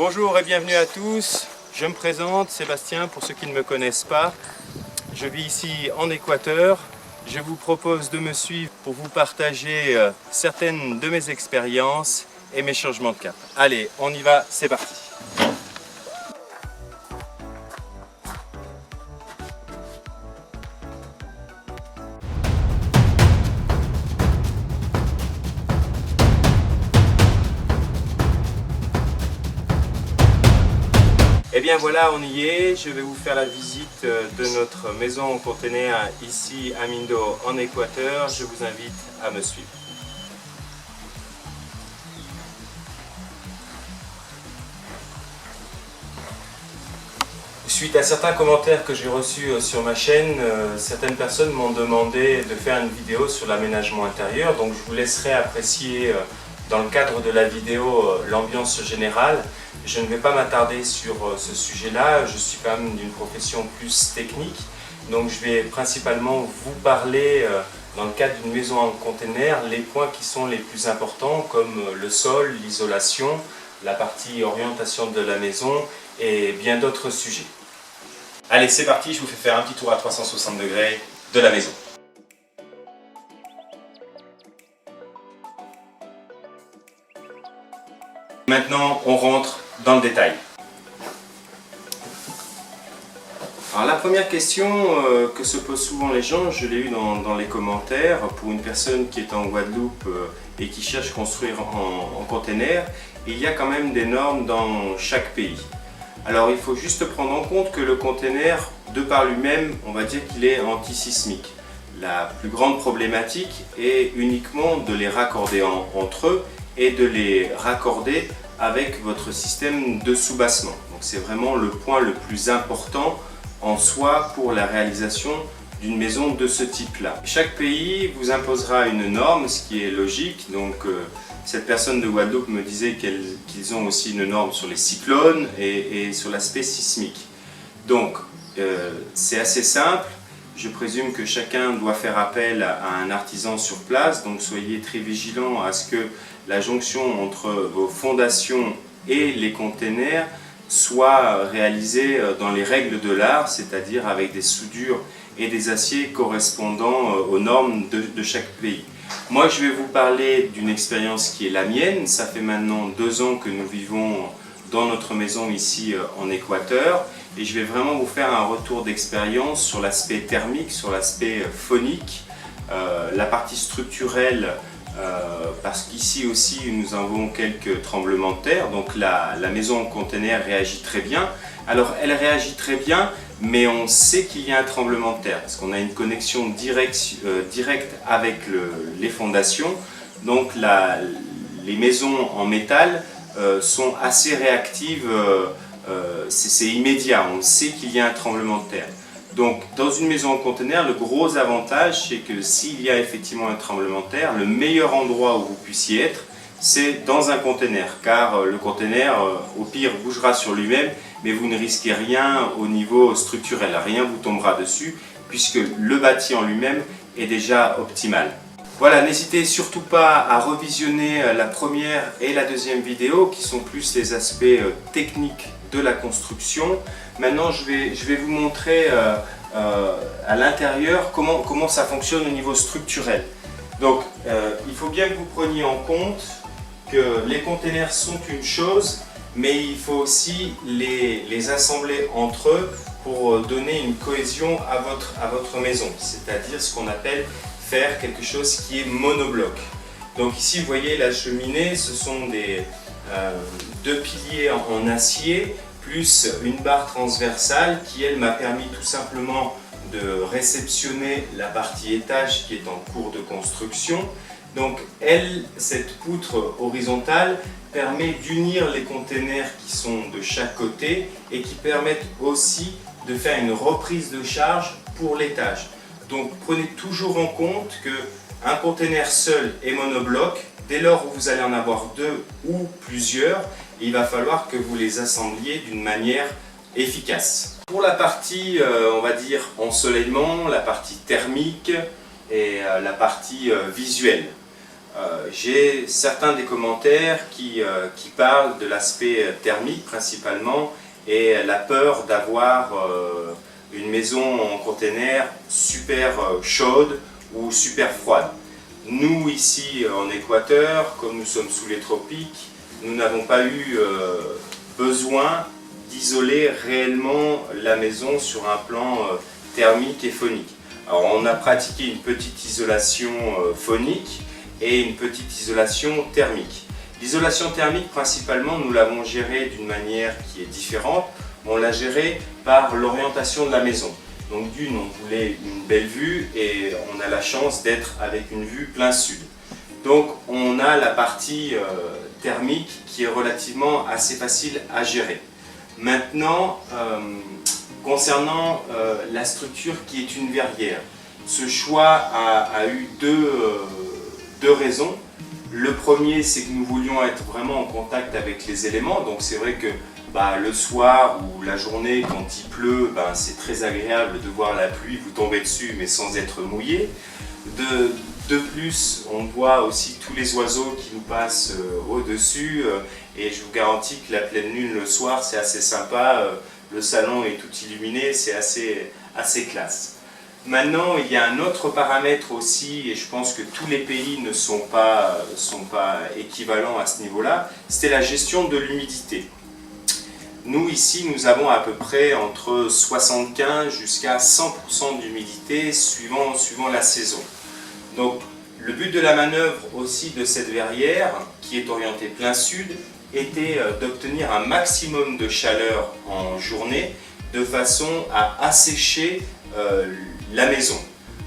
Bonjour et bienvenue à tous. Je me présente, Sébastien, pour ceux qui ne me connaissent pas. Je vis ici en Équateur. Je vous propose de me suivre pour vous partager certaines de mes expériences et mes changements de cap. Allez, on y va, c'est parti. Et bien voilà, on y est. Je vais vous faire la visite de notre maison en conteneur ici à Mindo en Équateur. Je vous invite à me suivre. Suite à certains commentaires que j'ai reçus sur ma chaîne, certaines personnes m'ont demandé de faire une vidéo sur l'aménagement intérieur. Donc je vous laisserai apprécier dans le cadre de la vidéo l'ambiance générale. Je ne vais pas m'attarder sur ce sujet-là, je suis quand même d'une profession plus technique, donc je vais principalement vous parler dans le cadre d'une maison en container, les points qui sont les plus importants comme le sol, l'isolation, la partie orientation de la maison et bien d'autres sujets. Allez, c'est parti, je vous fais faire un petit tour à 360 degrés de la maison. Maintenant, on rentre dans le détail. Alors la première question que se posent souvent les gens, je l'ai eu dans les commentaires, pour une personne qui est en Guadeloupe et qui cherche à construire en container, il y a quand même des normes dans chaque pays. Alors il faut juste prendre en compte que le container, de par lui-même, on va dire qu'il est antisismique. La plus grande problématique est uniquement de les raccorder entre eux et de les raccorder avec votre système de soubassement. Donc c'est vraiment le point le plus important en soi pour la réalisation d'une maison de ce type-là. Chaque pays vous imposera une norme, ce qui est logique. Donc cette personne de Guadeloupe me disait qu'ils ont aussi une norme sur les cyclones et sur l'aspect sismique. Donc c'est assez simple. Je présume que chacun doit faire appel à un artisan sur place, donc soyez très vigilants à ce que la jonction entre vos fondations et les containers soit réalisée dans les règles de l'art, c'est-à-dire avec des soudures et des aciers correspondant aux normes de chaque pays. Moi, je vais vous parler d'une expérience qui est la mienne. Ça fait maintenant 2 ans que nous vivons dans notre maison ici en Équateur. Et je vais vraiment vous faire un retour d'expérience sur l'aspect thermique, sur l'aspect phonique, la partie structurelle, parce qu'ici aussi nous avons quelques tremblements de terre, donc la maison en container réagit très bien. Alors elle réagit très bien, mais on sait qu'il y a un tremblement de terre, parce qu'on a une connexion directe avec les fondations, donc les maisons en métal sont assez réactives. C'est immédiat, on sait qu'il y a un tremblement de terre. Donc dans une maison en container, le gros avantage c'est que s'il y a effectivement un tremblement de terre, le meilleur endroit où vous puissiez être, c'est dans un container, car le container au pire bougera sur lui-même, mais vous ne risquez rien au niveau structurel, rien vous tombera dessus, puisque le bâti en lui-même est déjà optimal. Voilà, n'hésitez surtout pas à revisionner la première et la deuxième vidéo qui sont plus les aspects techniques de la construction. Maintenant, je vais vous montrer à l'intérieur comment ça fonctionne au niveau structurel. Donc, il faut bien que vous preniez en compte que les containers sont une chose, mais il faut aussi les assembler entre eux pour donner une cohésion à votre maison, c'est-à-dire ce qu'on appelle faire quelque chose qui est monobloc. Donc ici vous voyez la cheminée, ce sont deux piliers en acier plus une barre transversale qui elle m'a permis tout simplement de réceptionner la partie étage qui est en cours de construction. Donc cette poutre horizontale permet d'unir les containers qui sont de chaque côté et qui permettent aussi de faire une reprise de charge pour l'étage. Donc prenez toujours en compte qu'un container seul est monobloc. Dès lors où vous allez en avoir 2 ou plusieurs, il va falloir que vous les assembliez d'une manière efficace. Pour la partie, on va dire, ensoleillement, la partie thermique et la partie visuelle. j'ai certains des commentaires qui parlent de l'aspect thermique principalement et la peur d'avoir une maison en container super chaude ou super froide. Nous ici en Équateur, comme nous sommes sous les tropiques, nous n'avons pas eu besoin d'isoler réellement la maison sur un plan thermique et phonique. Alors on a pratiqué une petite isolation phonique et une petite isolation thermique. L'isolation thermique principalement nous l'avons gérée d'une manière qui est différente. On l'a gérée par l'orientation de la maison. Donc d'une, on voulait une belle vue et on a la chance d'être avec une vue plein sud. Donc on a la partie thermique qui est relativement assez facile à gérer. Maintenant, concernant la structure qui est une verrière, ce choix a eu deux raisons. Le premier, c'est que nous voulions être vraiment en contact avec les éléments, donc c'est vrai que le soir ou la journée, quand il pleut, c'est très agréable de voir la pluie vous tomber dessus mais sans être mouillé. De plus, on voit aussi tous les oiseaux qui nous passent au-dessus et je vous garantis que la pleine lune le soir, c'est assez sympa. Le salon est tout illuminé, c'est assez classe. Maintenant, il y a un autre paramètre aussi, et je pense que tous les pays ne sont pas équivalents à ce niveau-là, c'était la gestion de l'humidité. Nous, ici, nous avons à peu près entre 75 jusqu'à 100% d'humidité suivant la saison. Donc, le but de la manœuvre aussi de cette verrière, qui est orientée plein sud, était d'obtenir un maximum de chaleur en journée, de façon à assécher la maison.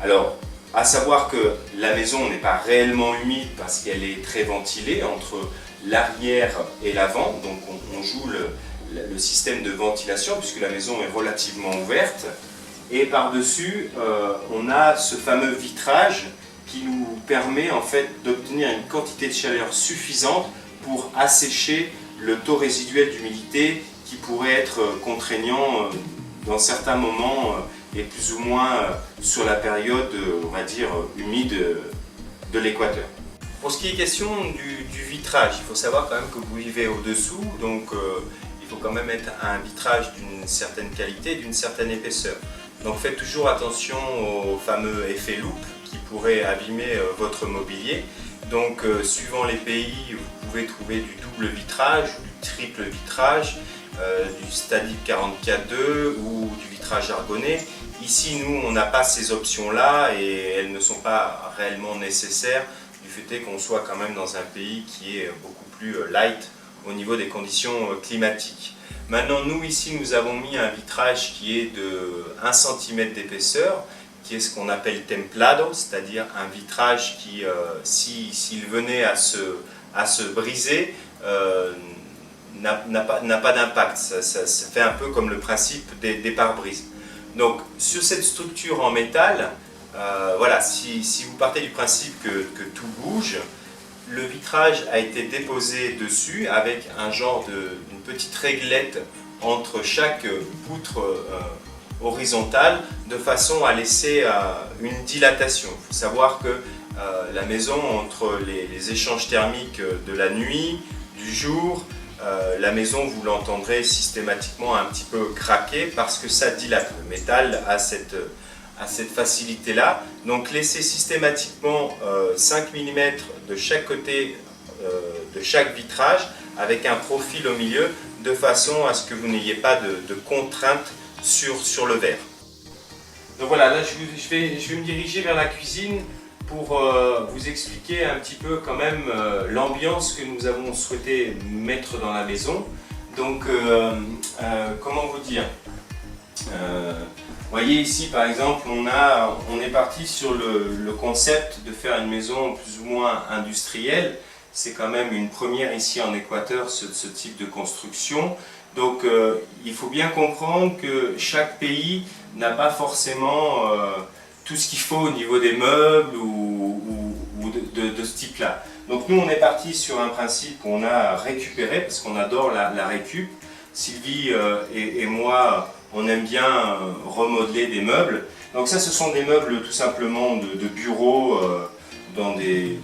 Alors, à savoir que la maison n'est pas réellement humide parce qu'elle est très ventilée entre l'arrière et l'avant, donc on joue le système de ventilation puisque la maison est relativement ouverte. Et par-dessus, on a ce fameux vitrage qui nous permet en fait d'obtenir une quantité de chaleur suffisante pour assécher le taux résiduel d'humidité qui pourrait être contraignant dans certains moments et plus ou moins sur la période, on va dire, humide de l'équateur. Pour ce qui est question du vitrage, il faut savoir quand même que vous vivez au-dessous, donc il faut quand même être un vitrage d'une certaine qualité, d'une certaine épaisseur. Donc faites toujours attention au fameux effet loupe qui pourrait abîmer votre mobilier. Donc suivant les pays, vous pouvez trouver du double vitrage, du triple vitrage, du Stadip 44.2 ou du vitrage argonné. Ici, nous, on n'a pas ces options-là et elles ne sont pas réellement nécessaires du fait qu'on soit quand même dans un pays qui est beaucoup plus light au niveau des conditions climatiques. Maintenant, nous, ici, nous avons mis un vitrage qui est de 1 cm d'épaisseur, qui est ce qu'on appelle templado, c'est-à-dire un vitrage qui, s'il venait à se briser, n'a pas d'impact. Ça fait un peu comme le principe des pare-brises. Donc sur cette structure en métal, voilà, si vous partez du principe que tout bouge, le vitrage a été déposé dessus avec un genre d'une petite réglette entre chaque poutre horizontale de façon à laisser une dilatation. Il faut savoir que la maison, entre les échanges thermiques de la nuit, du jour, la maison, vous l'entendrez systématiquement un petit peu craquer parce que ça dilate. Le métal a cette facilité-là. Donc laissez systématiquement 5 mm de chaque côté de chaque vitrage avec un profil au milieu de façon à ce que vous n'ayez pas de contrainte sur le verre. Donc voilà, là je vais me diriger vers la cuisine pour vous expliquer un petit peu quand même l'ambiance que nous avons souhaité mettre dans la maison. Donc comment vous dire, voyez ici par exemple on est parti sur le concept de faire une maison plus ou moins industrielle. C'est quand même une première ici en Équateur ce type de construction. Donc il faut bien comprendre que chaque pays n'a pas forcément tout ce qu'il faut au niveau des meubles ou de ce type-là. Donc nous on est parti sur un principe qu'on a récupéré parce qu'on adore la récup. Sylvie et moi on aime bien remodeler des meubles. Donc ça ce sont des meubles tout simplement de bureaux dans des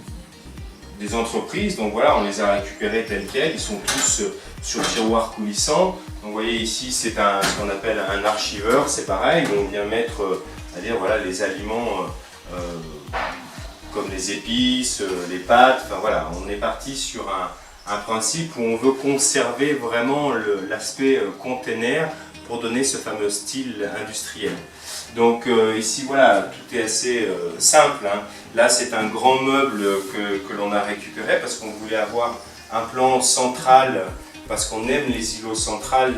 des entreprises. Donc voilà, on les a récupérés tels quels, ils sont tous sur tiroir coulissant. Donc vous voyez ici, c'est ce qu'on appelle un archiveur, c'est pareil, où on vient mettre voilà, les aliments comme les épices, les pâtes, enfin voilà, on est parti sur un principe où on veut conserver vraiment l'aspect container pour donner ce fameux style industriel. Donc ici voilà, tout est assez simple, hein. Là c'est un grand meuble que l'on a récupéré parce qu'on voulait avoir un plan central, parce qu'on aime les îlots centrales.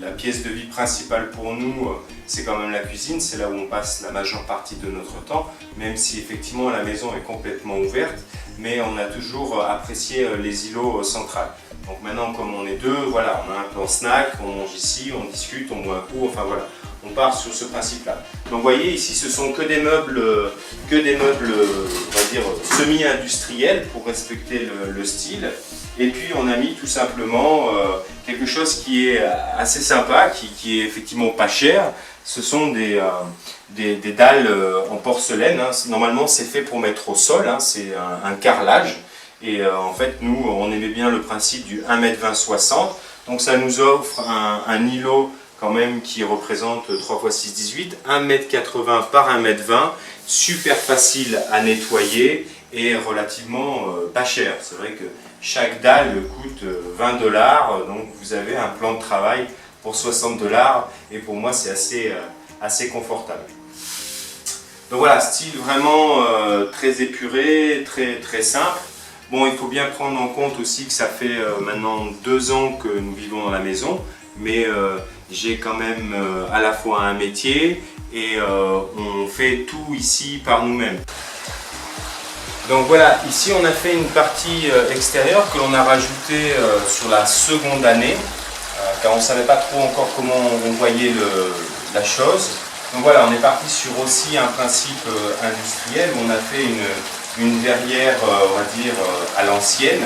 La pièce de vie principale pour nous, c'est quand même la cuisine, c'est là où on passe la majeure partie de notre temps, même si effectivement la maison est complètement ouverte, mais on a toujours apprécié les îlots centrales. Donc maintenant, comme on est deux, voilà, on a un plan snack, on mange ici, on discute, on boit un coup, enfin voilà, on part sur ce principe-là. Donc vous voyez, ici ce sont que des meubles, on va dire, semi-industriels pour respecter le style. Et puis on a mis tout simplement quelque chose qui est assez sympa, qui est effectivement pas cher. Ce sont des dalles en porcelaine, hein. Normalement c'est fait pour mettre au sol, hein. C'est un carrelage. Et en fait nous on aimait bien le principe du 1,20 m. Donc ça nous offre un îlot quand même qui représente 3 x 6, 18, 1,80 m par 1,20 m, super facile à nettoyer et relativement pas cher. C'est vrai que chaque dalle coûte 20 $, donc vous avez un plan de travail pour 60 $, et pour moi c'est assez confortable. Donc voilà, style vraiment très épuré, très simple. Bon, il faut bien prendre en compte aussi que ça fait maintenant 2 ans que nous vivons dans la maison, mais j'ai quand même à la fois un métier et on fait tout ici par nous-mêmes. Donc voilà, ici on a fait une partie extérieure que l'on a rajoutée sur la seconde année, car on ne savait pas trop encore comment on voyait la chose. Donc voilà, on est parti sur aussi un principe industriel où on a fait une verrière, on va dire, à l'ancienne.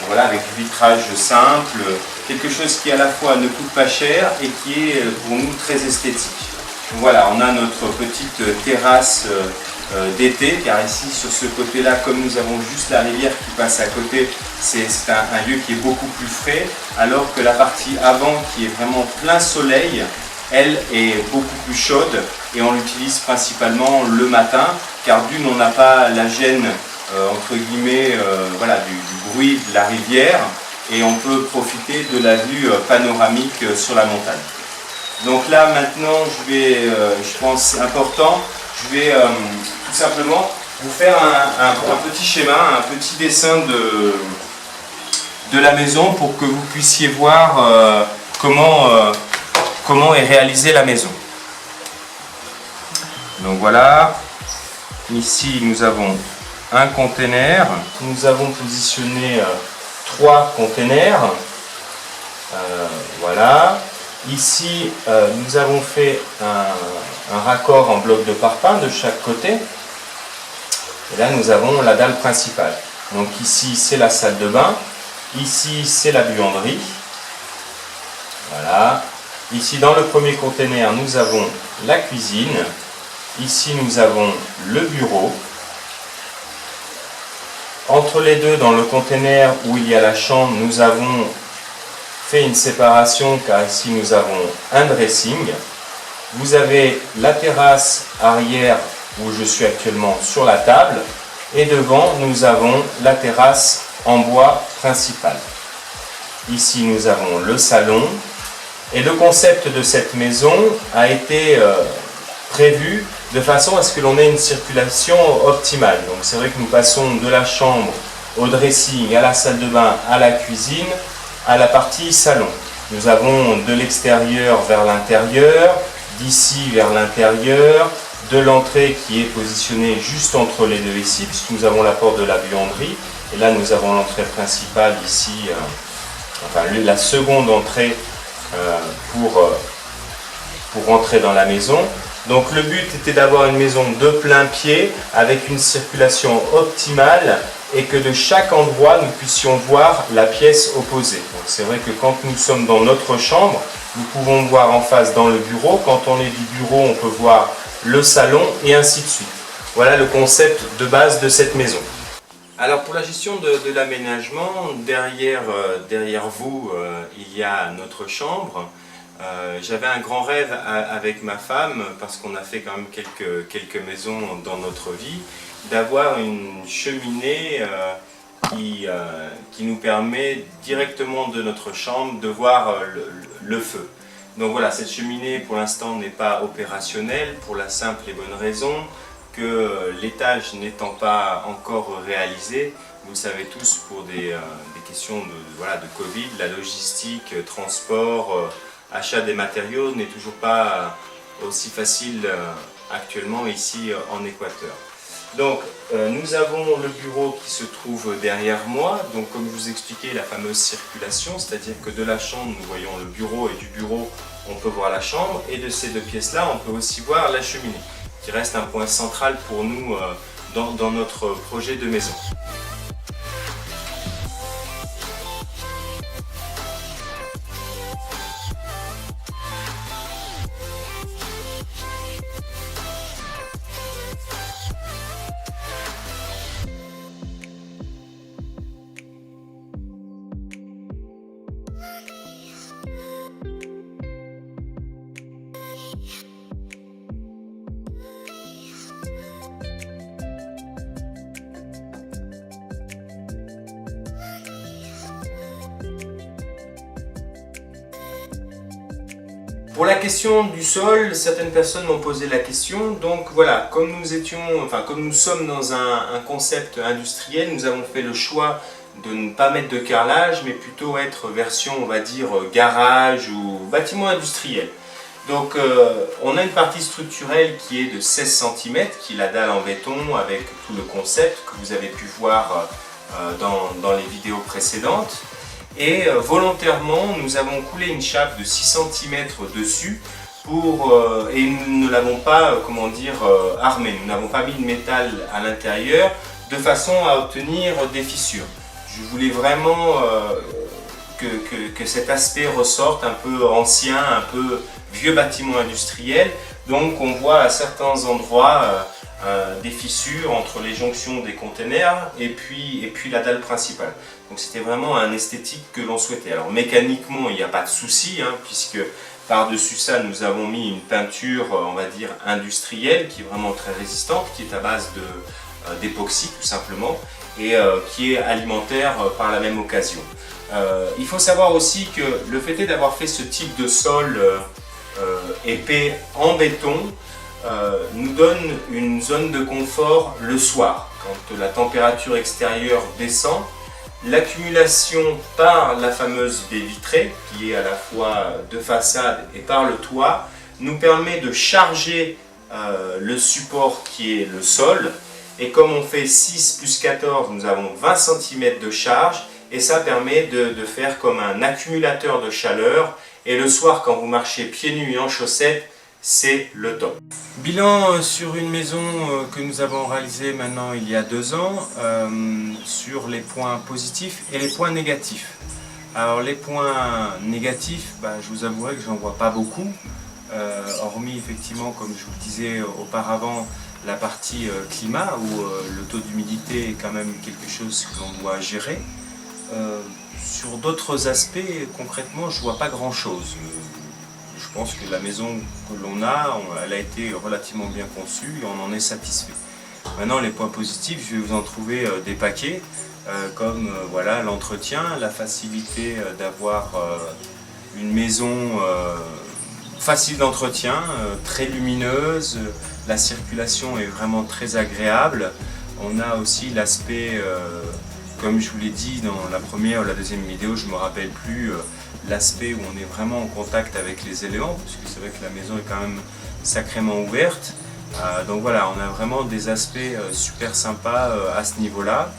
Voilà, avec du vitrage simple, quelque chose qui à la fois ne coûte pas cher et qui est pour nous très esthétique. Donc voilà, on a notre petite terrasse d'été, car ici sur ce côté là, comme nous avons juste la rivière qui passe à côté, c'est un lieu qui est beaucoup plus frais, alors que la partie avant qui est vraiment plein soleil, elle est beaucoup plus chaude et on l'utilise principalement le matin, car d'une on n'a pas la gêne entre guillemets voilà, du bruit de la rivière, et on peut profiter de la vue panoramique sur la montagne. Donc là maintenant je pense important, je vais tout simplement vous faire un petit schéma, un petit dessin de la maison pour que vous puissiez voir comment est réalisée la maison. Donc voilà, ici nous avons un container, nous avons positionné 3 containers, voilà. Ici nous avons fait un raccord en bloc de parpaing de chaque côté, et là nous avons la dalle principale. Donc ici c'est la salle de bain, ici c'est la buanderie, voilà. Ici dans le premier container nous avons la cuisine, ici nous avons le bureau. Entre les deux, dans le container où il y a la chambre, nous avons fait une séparation, car ici nous avons un dressing. Vous avez la terrasse arrière où je suis actuellement sur la table, et devant nous avons la terrasse en bois principale. Ici nous avons le salon, et le concept de cette maison a été prévu de façon à ce que l'on ait une circulation optimale. Donc c'est vrai que nous passons de la chambre au dressing, à la salle de bain, à la cuisine, à la partie salon. Nous avons de l'extérieur vers l'intérieur, d'ici vers l'intérieur, de l'entrée qui est positionnée juste entre les deux ici, puisque nous avons la porte de la buanderie, et là nous avons l'entrée principale ici, enfin la seconde entrée pour rentrer dans la maison. Donc le but était d'avoir une maison de plein pied avec une circulation optimale et que de chaque endroit nous puissions voir la pièce opposée. Donc c'est vrai que quand nous sommes dans notre chambre, nous pouvons voir en face dans le bureau. Quand on est du bureau, on peut voir le salon et ainsi de suite. Voilà le concept de base de cette maison. Alors pour la gestion de l'aménagement, derrière vous, il y a notre chambre. J'avais un grand rêve avec ma femme, parce qu'on a fait quand même quelques maisons dans notre vie, d'avoir une cheminée qui nous permet directement de notre chambre de voir le feu. Donc voilà, cette cheminée pour l'instant n'est pas opérationnelle pour la simple et bonne raison que l'étage n'étant pas encore réalisé. Vous le savez tous, pour des questions de Covid, la logistique, transport, achat des matériaux n'est toujours pas aussi facile actuellement ici en Équateur. Donc nous avons le bureau qui se trouve derrière moi, donc comme je vous expliquais, la fameuse circulation, c'est-à-dire que de la chambre nous voyons le bureau et du bureau on peut voir la chambre, et de ces deux pièces-là on peut aussi voir la cheminée, qui reste un point central pour nous dans notre projet de maison. Pour la question du sol, certaines personnes m'ont posé la question. Donc voilà, comme nous sommes dans un concept industriel, nous avons fait le choix de ne pas mettre de carrelage, mais plutôt être version, on va dire, garage ou bâtiment industriel. Donc on a une partie structurelle qui est de 16 cm, qui est la dalle en béton avec tout le concept que vous avez pu voir dans les vidéos précédentes. Et volontairement, nous avons coulé une chape de 6 cm dessus et nous ne l'avons pas, armé. Nous n'avons pas mis de métal à l'intérieur de façon à obtenir des fissures. Je voulais vraiment que cet aspect ressorte un peu ancien, un peu vieux bâtiment industriel. Donc on voit à certains endroits des fissures entre les jonctions des containers et puis la dalle principale. Donc c'était vraiment un esthétique que l'on souhaitait. Alors mécaniquement il n'y a pas de souci, puisque par-dessus ça nous avons mis une peinture, on va dire industrielle, qui est vraiment très résistante, qui est à base d'époxy tout simplement, et qui est alimentaire par la même occasion. Il faut savoir aussi que le fait d'avoir fait ce type de sol épais en béton nous donne une zone de confort le soir. Quand la température extérieure descend, l'accumulation par la fameuse baie vitrée, qui est à la fois de façade et par le toit, nous permet de charger le support qui est le sol. Et comme on fait 6 plus 14, nous avons 20 cm de charge, et ça permet de faire comme un accumulateur de chaleur. Et le soir, quand vous marchez pieds nus et en chaussettes, c'est le top. Bilan sur une maison que nous avons réalisée maintenant il y a 2 ans, sur les points positifs et les points négatifs. Alors les points négatifs, je vous avouerai que j'en vois pas beaucoup, hormis effectivement, comme je vous le disais auparavant, la partie climat, où le taux d'humidité est quand même quelque chose que l'on doit gérer. Sur d'autres aspects, concrètement, je vois pas grand chose. Je pense que la maison que l'on a, elle a été relativement bien conçue et on en est satisfait. Maintenant, les points positifs, je vais vous en trouver des paquets, comme l'entretien, la facilité d'avoir une maison facile d'entretien, très lumineuse, la circulation est vraiment très agréable. On a aussi l'aspect, comme je vous l'ai dit dans la première ou la deuxième vidéo, je ne me rappelle plus, l'aspect où on est vraiment en contact avec les éléments, parce que c'est vrai que la maison est quand même sacrément ouverte. Donc voilà, on a vraiment des aspects super sympas à ce niveau-là.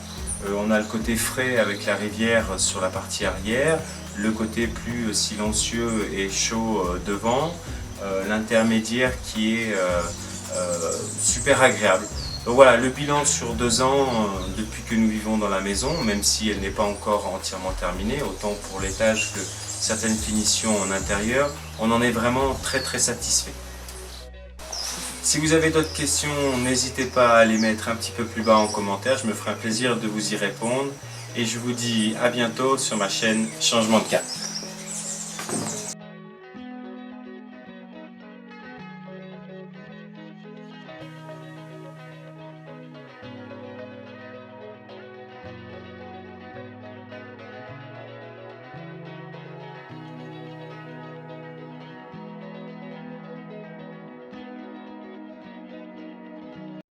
On a le côté frais avec la rivière sur la partie arrière, le côté plus silencieux et chaud devant, l'intermédiaire qui est super agréable. Donc voilà, le bilan sur 2 ans depuis que nous vivons dans la maison, même si elle n'est pas encore entièrement terminée, autant pour l'étage que certaines finitions en intérieur, on en est vraiment très satisfait. Si vous avez d'autres questions, n'hésitez pas à les mettre un petit peu plus bas en commentaire, je me ferai un plaisir de vous y répondre. Et je vous dis à bientôt sur ma chaîne Changement de Cap.